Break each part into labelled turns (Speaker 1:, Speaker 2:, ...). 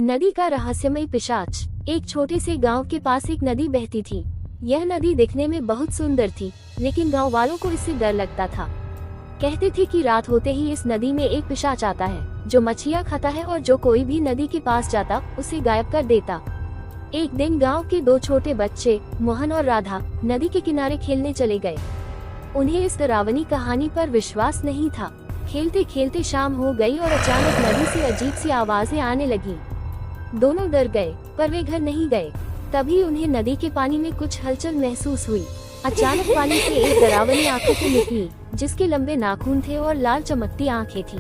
Speaker 1: नदी का रहस्यमय पिशाच। एक छोटे से गांव के पास एक नदी बहती थी। यह नदी दिखने में बहुत सुंदर थी, लेकिन गांव वालों को इससे डर लगता था। कहते थे कि रात होते ही इस नदी में एक पिशाच आता है जो मछलियां खाता है और जो कोई भी नदी के पास जाता उसे गायब कर देता। एक दिन गांव के दो छोटे बच्चे मोहन और राधा नदी के किनारे खेलने चले गए। उन्हें इस डरावनी कहानी पर विश्वास नहीं था। खेलते खेलते शाम हो गई और अचानक नदी से अजीब सी आवाजें आने लगी। दोनों डर गए, पर वे घर नहीं गए। तभी उन्हें नदी के पानी में कुछ हलचल महसूस हुई। अचानक पानी से एक डरावनी आकृति निकली, जिसके लंबे नाखून थे और लाल चमकती आंखें थी।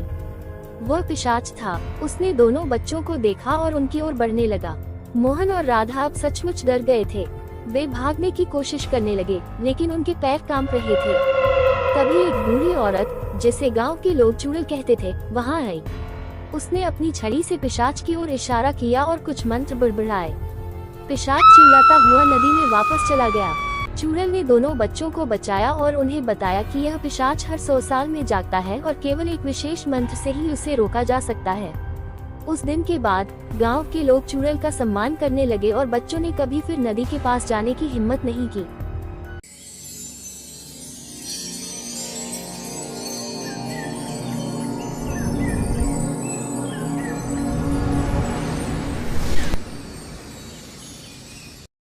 Speaker 1: वह पिशाच था। उसने दोनों बच्चों को देखा और उनकी ओर बढ़ने लगा। मोहन और राधा अब सचमुच डर गए थे। वे भागने की कोशिश करने लगे, लेकिन उनके पैर कांप रहे थे। तभी एक बूढ़ी औरत, जिसे गांव के लोग चुड़ैल कहते थे, वहां आई। उसने अपनी छड़ी से पिशाच की ओर इशारा किया और कुछ मंत्र बड़बड़ाए। पिशाच चिल्लाता हुआ नदी में वापस चला गया। चुड़ैल ने दोनों बच्चों को बचाया और उन्हें बताया कि यह पिशाच हर 100 साल में जागता है और केवल एक विशेष मंत्र से ही उसे रोका जा सकता है। उस दिन के बाद गांव के लोग चुड़ैल का सम्मान करने लगे और बच्चों ने कभी फिर नदी के पास जाने की हिम्मत नहीं की।